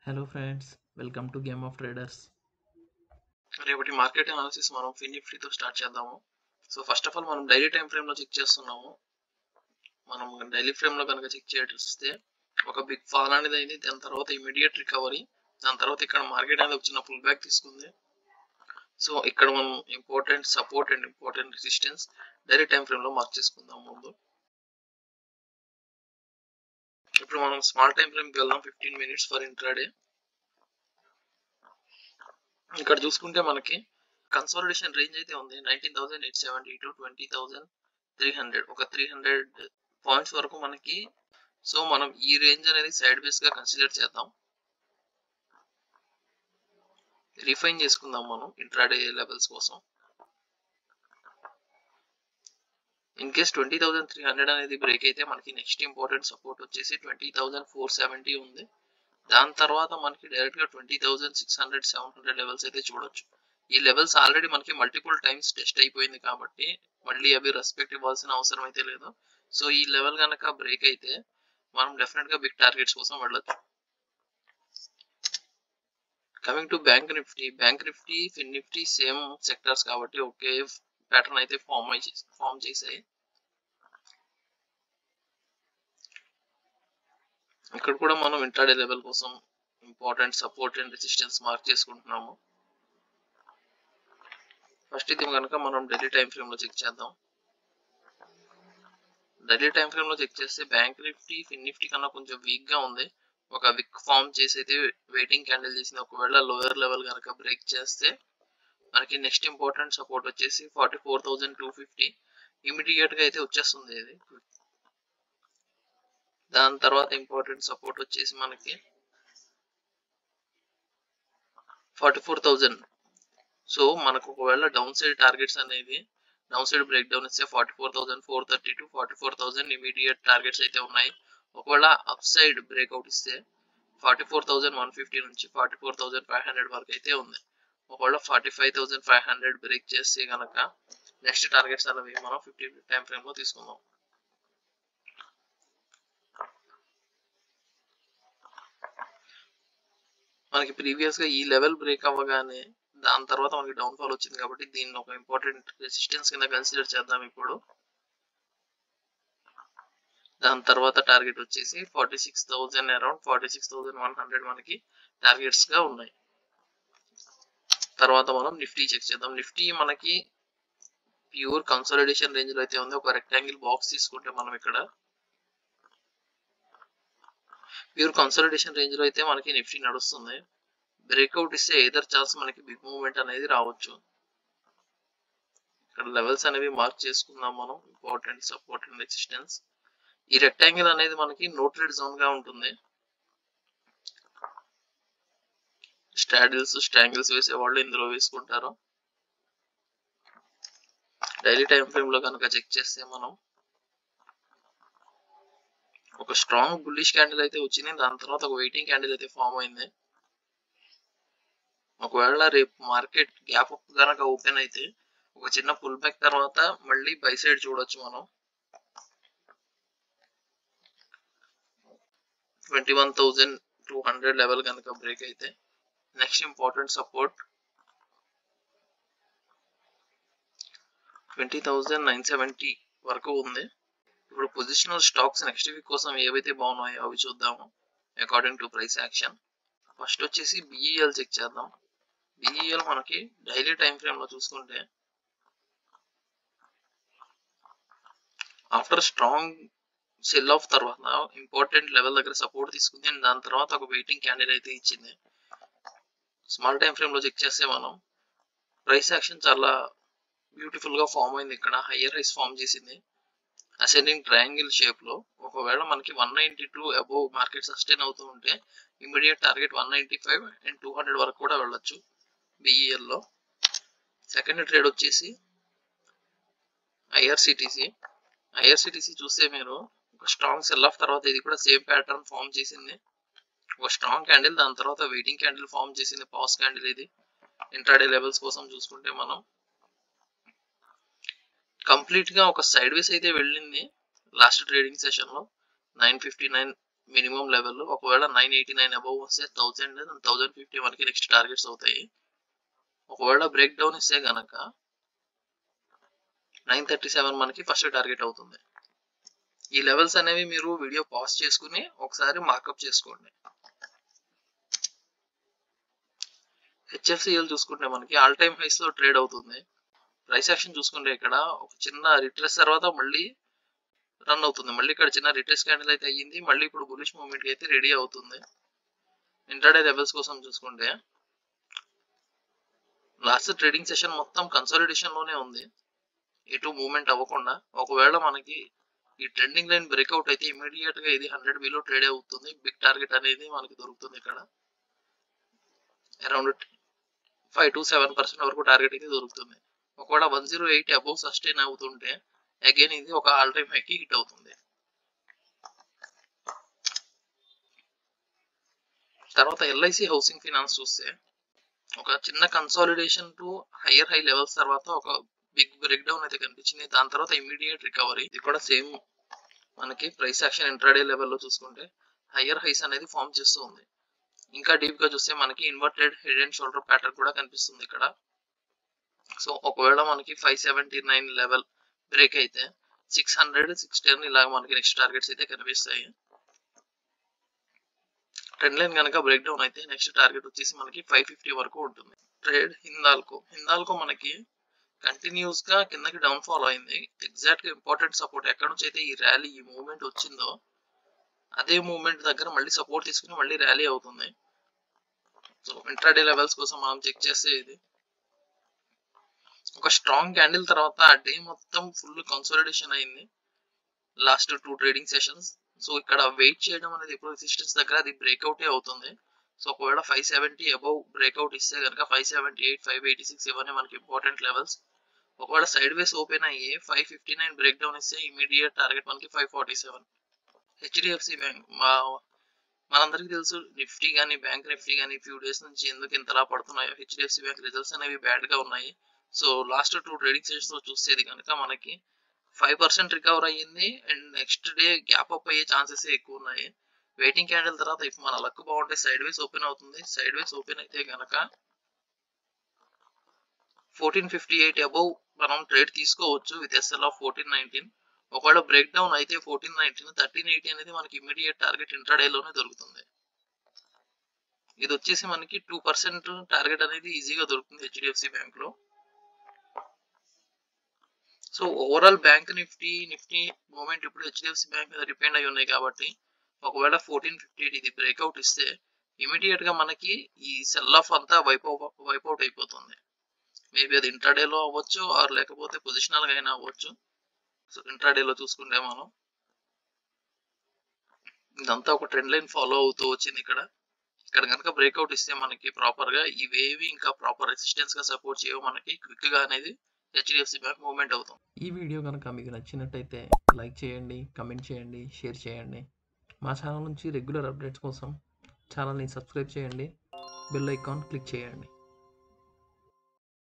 Hello friends, welcome to Game of Traders. రేపటి market analysis మనం ఫినిఫ్టీతో start చేద్దాము. So first of all మనం daily time frame లో check చేస్తున్నాము. మనం డైలీ ఫ్రేమ్ లో కనుక చెక్ చేస్తే ఒక బిగ్ ఫాల్ అనేది అయింది. దాని తర్వాత ఇమీడియట్ రికవరీ, దాని తర్వాత ఇక్కడ మార్కెట్ అనేది ఒక చిన్న పుల్ బ్యాక్ తీసుకుంది. సో ఇక్కడ మనం important support and important resistance daily time frame లో మార్క్ చేసుకుందాం. ముందు ఇప్పుడు మనం స్మాల్ టైం ఫ్రేమ్ కి వెళ్దాం. 15 minutes ఫర్ ఇంట్రాడే. ఇక్కడ చూసుకుంటే మనకి కన్సాలిడేషన్ రేంజ్ అయితే ఉంది 19,870 టు 20,300, ఒక 300 పాయింట్స్ వరకు మనకి. సో మనం ఈ రేంజ్ అనేది సైడ్ వేస్ గా కన్సిడర్ చేద్దాం, రిఫైన్ చేసుకుందాం మనం ఇంట్రాడే లెవెల్స్ కోసం. ఇన్ కేస్ 20,300 అనేది బ్రేక్ అయితే మనకి నెక్స్ట్ ఇంపార్టెంట్ సపోర్ట్ వచ్చేసి 20,470 ఉంది. దాని తర్వాత మనకి డైరెక్ట్ గా 20,600, 700 లెవెల్స్ అయితే చూడొచ్చు. ఈ లెవెల్స్ ఆల్రెడీ మనకి మల్టిపుల్ టైమ్స్ టెస్ట్ అయిపోయింది కాబట్టి మళ్ళీ అవి రెస్పెక్ట్ ఇవ్వాల్సిన అవసరం అయితే లేదు. సో ఈ లెవెల్ కనుక బ్రేక్ అయితే మనం డెఫినెట్ గా బిగ్ టార్గెట్స్ కోసం వెళ్ళొచ్చు. Coming to bank Nifty Fin Nifty same sectors కాబట్టి ఒకే ప్యాటర్న్ అయితే ఫామ్ చేసాయి. ఇక్కడ కూడా మనం ఇంట్రాడే లెవెల్ కోసం important support and resistance mark చేసుకుంటున్నాము. ఫస్ట్ ఇది కనుక మనం డైలీ టైం ఫ్రేమ్ లో చెక్ చేద్దాం. డైలీ టైం ఫ్రేమ్ లో చెక్ చేస్తే బ్యాంక్ నిఫ్టీ ఫిన్ నిఫ్టీ కన్నా కొంచెం వీక్ గా ఉంది. ఒక విక్ ఫామ్ చేసి అయితే వెయిటింగ్ క్యాండిల్ చేసింది. ఒకవేళ లోయర్ లెవెల్ కనుక బ్రేక్ చేస్తే మనకి నెక్స్ట్ ఇంపార్టెంట్ సపోర్ట్ వచ్చేసి 44,250 ఇమీడియట్ గా అయితే వచ్చేస్తుంది ఇది. దాని తర్వాత ఇంపార్టెంట్ సపోర్ట్ వచ్చేసి మనకి 44,000. సో మనకు ఒకవేళ డౌన్ సైడ్ టార్గెట్స్ అనేది డౌన్ సైడ్ బ్రేక్ డౌన్ ఇస్తే 44,430 టు 44,000 ఇమీడియట్ టార్గెట్స్ అయితే ఉన్నాయి. ఒకవేళ అప్ సైడ్ బ్రేక్అవుట్ ఇస్తే 44,150 నుంచి 44,500 వరకు అయితే ఉంది. ఒకవేళ 45,500 బ్రేక్ చేస్తే కనుక నెక్స్ట్ టార్గెట్స్ అనేవి మనం 15 టైం ఫ్రేమ్ లో తీసుకుందాం. మనకి ప్రీవియస్ గా ఈ లెవెల్ బ్రేక్ అవ్వగానే దాని తర్వాత మనకి డౌన్ ఫాల్ వచ్చింది కాబట్టి దీన్ని ఒక ఇంపార్టెంట్ రెసిస్టెన్స్ కింద కన్సిడర్ చేద్దాం. ఇప్పుడు దాని తర్వాత టార్గెట్ వచ్చేసి 46,000, అరౌండ్ 46,100 మనకి టార్గెట్స్ గా ఉన్నాయి. తర్వాత మనం నిఫ్టీ చెక్ చేద్దాం. నిఫ్టీ మనకి ప్యూర్ కన్సాలిడేషన్ రేంజ్ లో అయితే ఉంది. ఒక రెక్టాంగిల్ బాక్స్ తీసుకుంటే మనం ఇక్కడ ప్యూర్ కన్సాలిడేషన్ రేంజ్ లో అయితే మనకి నిఫ్టీ నడుస్తుంది. బ్రేక్అవుట్ ఇస్తే ఏదర్ ఛాన్స్ మనకి బిగ్ మూవ్మెంట్ అనేది రావచ్చు. ఇక్కడ లెవెల్స్ అనేవి మార్క్ చేసుకుందాం మనం, ఇంపార్టెంట్ సపోర్ట్ అండ్ రెసిస్టెన్స్. ఈ రెక్టాంగిల్ అనేది మనకి నో ట్రేడ్ జోన్ గా ఉంటుంది. స్ట్రాంగిల్స్ వేసే వాళ్ళు ఇందులో వేసుకుంటారు. డైలీ టైం ఫ్రేమ్ లో కనుక చెక్ చేస్తే మనం ఒక స్ట్రాంగ్ బుల్లిష్ క్యాండిల్ అయితే వచ్చింది. దాని తర్వాత ఒక వెయిటింగ్ క్యాండిల్ అయితే ఫామ్ అయింది. ఒకవేళ రేపు మార్కెట్ గ్యాప్ అప్ కనుక ఓపెన్ అయితే ఒక చిన్న పుల్ బ్యాక్ తర్వాత మళ్ళీ బై సైడ్ చూడొచ్చు మనం. 21,200 లెవెల్ కనుక బ్రేక్ అయితే నెక్స్ట్ ఇంపార్టెంట్ సపోర్ట్ 20,970 వరకు ఉంది. ఇప్పుడు పొజిషనల్ స్టాక్స్ నెక్స్ట్ వీక్ కోసం ఏవైతే బాగున్నాయో అవి చూద్దాము according to price action. First వచ్చేసి బిఈఎల్ చెక్ చేద్దాం. బిఈఎల్ మనకి డైలీ టైం ఫ్రేమ్ లో చూసుకుంటే ఆఫ్టర్ స్ట్రాంగ్ సెల్ ఆఫ్ తర్వాత ఇంపార్టెంట్ లెవెల్ దగ్గర సపోర్ట్ తీసుకుంది అండ్ దాని తర్వాత ఒక వెయిటింగ్ క్యాండిల్ అయితే ఇచ్చింది. స్మాల్ టైం ఫ్రేమ్ లో చెక్ చేస్తే మనం ప్రైస్ యాక్షన్ చాలా బ్యూటిఫుల్ గా ఫామ్ అయింది. ఇక్కడ హయ్యర్ హైస్ ఫామ్ చేసింది అసెండింగ్ ట్రయాంగిల్ షేప్ లో. ఒకవేళ మనకి 192 అబోవ్ మార్కెట్ సస్టైన్ అవుతూ ఉంటే ఇమీడియట్ టార్గెట్ 195 అండ్ 200 వరకు కూడా వెళ్ళొచ్చు బిఈఎల్ లో. సెకండ్ ట్రేడ్ వచ్చేసి ఐఆర్సిటిసి చూస్తే మీరు ఒక స్ట్రాంగ్ సెల్ ఆఫ్ తర్వాత ఇది కూడా సేమ్ ప్యాటర్న్ ఫామ్ చేసింది. ఒక స్ట్రాంగ్ క్యాండిల్, దాని తర్వాత వెయిటింగ్ క్యాండిల్ ఫామ్ చేసింది, పాస్ క్యాండిల్. ఇది ఇంట్రాడే లెవెల్స్ కోసం చూసుకుంటే మనం కంప్లీట్ గా ఒక సైడ్ వేస్ అయితే వెళ్ళింది లాస్ట్ ట్రేడింగ్ సెషన్ లో. 959 మినిమం లెవెల్. ఒకవేళ 989 అబౌవ్ వస్తే 1000 అండ్ 1050 మనకి నెక్స్ట్ టార్గెట్స్ అవుతాయి. ఒకవేళ బ్రేక్ డౌన్ ఇస్తే గనక 937 మనకి ఫస్ట్ టార్గెట్ అవుతుంది. ఈ లెవెల్స్ అనేవి మీరు వీడియో పాజ్ చేసుకుని ఒకసారి మార్కప్ చేసుకోండి. HFCL చూసుకుంటే మనకి ఆల్ టైమ్ హైస్ లో ట్రేడ్ అవుతుంది. ప్రైస్ యాక్షన్ చూసుకుంటే ఇక్కడ ఒక చిన్న రిట్రెస్ తర్వాత మళ్ళీ రన్ అవుతుంది. మళ్ళీ ఇక్కడ చిన్న రిట్రెస్ క్యాండిల్ అయితే అయ్యింది. మళ్ళీ ఇప్పుడు బులిష్ మూవ్మెంట్ అయితే రెడీ అవుతుంది. ఇంట్రాడే లెవెల్స్ కోసం చూసుకుంటే లాస్ట్ ట్రేడింగ్ సెషన్ మొత్తం కన్సాలిడేషన్ లోనే ఉంది, ఎటు మూవ్మెంట్ అవ్వకుండా. ఒకవేళ మనకి ఈ ట్రెండింగ్ లైన్ బ్రేక్అవుట్ అయితే ఇమీడియట్ గా ఇది 100 బిలో ట్రేడ్ అవుతుంది. బిగ్ టార్గెట్ అనేది మనకి దొరుకుతుంది. ఇక్కడ అరౌండ్ 5 to 7% వరకు టార్గెట్ అయితే దొరుకుతుంది. ఒకవేళ 108 అబౌవ్ సస్టైన్ అవుతుంటే అగైన్ ఇది ఒక ఆల్ టైమ్ హైకి హిట్ అవుతుంది. తర్వాత LIC హౌసింగ్ ఫైనాన్స్ చూస్తే ఒక చిన్న కన్సాలిడేషన్ టు హై లెవెల్స్ తర్వాత ఒక బిగ్ బ్రేక్ డౌన్ అయితే కనిపించింది. దాని తర్వాత ఇమీడియట్ రికవరీ. ఇది కూడా సేమ్ మనకి ప్రైస్ యాక్షన్ ఇంట్రాడే లెవెల్లో చూసుకుంటే హయ్యర్ హైస్ అనేది ఫామ్ చేస్తూ ఉంది. ఇంకా డీప్ గా చూస్తే మనకి inverted head and shoulder pattern కూడా కనిపిస్తుంది ఇక్కడ. సో ఒకవేళ మనకి 579 లెవెల్ బ్రేక్ అయితే 600, 610 ఇలాగ మనకి నెక్స్ట్ టార్గెట్స్ అయితే కనిపిస్తాయి. ట్రెండ్ లైన్ కనుక బ్రేక్ డౌన్ అయితే నెక్స్ట్ టార్గెట్ వచ్చేసి మనకి 550 వరకు ఉంటుంది. ట్రేడ్ హిందాల్కో మనకి కంటిన్యూస్ గా కిందకి డౌన్ ఫాల్ అయింది. ఎగ్జాక్ట్ గా ఇంపార్టెంట్ సపోర్ట్ ఎక్కడ నుంచి అయితే ఈ ర్యాలీ ఈ మూవ్మెంట్ వచ్చిందో అదే మూవ్మెంట్ దగ్గర మళ్ళీ సపోర్ట్ తీసుకుని మళ్ళీ ర్యాలీ అవుతుంది. సో ఇంట్రాడే లెవెల్స్ కోసం మనం చెక్ చేస్తే ఇది ఒక స్ట్రాంగ్ క్యాండిల్ తర్వాత ఆ డే మొత్తం ఫుల్ కన్సాలిడేషన్ అయింది లాస్ట్ 2 ట్రేడింగ్ సెషన్స్. సో ఇక్కడ వెయిట్ చేయడం అనేది ఎప్పుడు రెసిస్టెన్స్ దగ్గర అది బ్రేక్అవుట్ అవుతుంది. సో ఒకవేళ 570 అబౌవ్ బ్రేక్అవుట్ ఇస్తే కనుక 578, 586 ఇవన్నీ మనకి ఇంపార్టెంట్ లెవెల్స్. ఒకవేళ సైడ్ వేస్ ఓపెన్ అయ్యి 559 బ్రేక్ డౌన్ ఇస్తే ఇమీడియట్ టార్గెట్ మనకి 547. HDFC బ్యాంక్ మనందరికీ తెలుసు, నిఫ్టీ కానీ బ్యాంక్ నిఫ్టీ కానీ ఫ్యూ డేస్ నుంచి ఎందుకు ఇంతలా పడుతున్నాయో. HDFC బ్యాంక్ రిజల్ట్స్ అనేవి బ్యాడ్ గా ఉన్నాయి. సో లాస్ట్ 2 ట్రేడింగ్ సెషన్స్ లో చూసేది కనుక మనకి 5% రికవర్ అయ్యింది and next day gap up అయ్యే ఛాన్సెస్ ఎక్కువ ఉన్నాయి. వెయిటింగ్ క్యాండిల్ తర్వాత ఇప్పుడు మన లక్ బాగుంటే సైడ్ వేస్ ఓపెన్ అవుతుంది. సైడ్ వేస్ ఓపెన్ అయితే కనుక 1458 అబౌవ్ మనం ట్రేడ్ తీసుకోవచ్చు విత్ SL ఆఫ్ 1419. ఒకవేళ బ్రేక్ డౌన్ అయితే 1419, 1380 అనేది మనకి ఇమీడియట్ టార్గెట్ ఇంట్రాడే లోనే దొరుకుతుంది. ఇది వచ్చేసి మనకి 2% టార్గెట్ అనేది ఈజీగా దొరుకుతుంది HDFC బ్యాంక్ లో. So overall bank Nifty movement ఇప్పుడు HDFC బ్యాంక్ మీద డిపెండ్ అయి ఉన్నాయి కాబట్టి ఒకవేళ 1458 ఇది బ్రేక్అవుట్ ఇస్తే ఇమీడియట్ గా మనకి ఈ సెల్ ఆఫ్ అంతా వైప్అవుట్ అయిపోతుంది. మేబీ అది ఇంట్రాడేలో అవ్వచ్చు ఆర్ లేకపోతే పొజిషనల్ గా అయినా అవ్వచ్చు. సో ఇంట్రాడేలో చూసుకుంటే మనం ఇదంతా ఒక ట్రెండ్ లైన్ ఫాలో అవుతూ వచ్చింది. ఇక్కడ కనుక బ్రేక్అవుట్ ఇస్తే మనకి ప్రాపర్ గా ఇవేవి ఇంకా ప్రాపర్ రెసిస్టెన్స్ గా సపోర్ట్ చేయవు, మనకి క్విక్ గా అనేది HDFC బ్యాంక్ మూవ్మెంట్ అవుతుంది. ఈ వీడియో కనుక మీకు నచ్చినట్టయితే లైక్ చేయండి, కమెంట్ చేయండి, షేర్ చేయండి. మా ఛానల్ నుంచి రెగ్యులర్ అప్డేట్స్ కోసం ఛానల్ని సబ్స్క్రైబ్ చేయండి, బెల్ ఐకాన్ క్లిక్ చేయండి.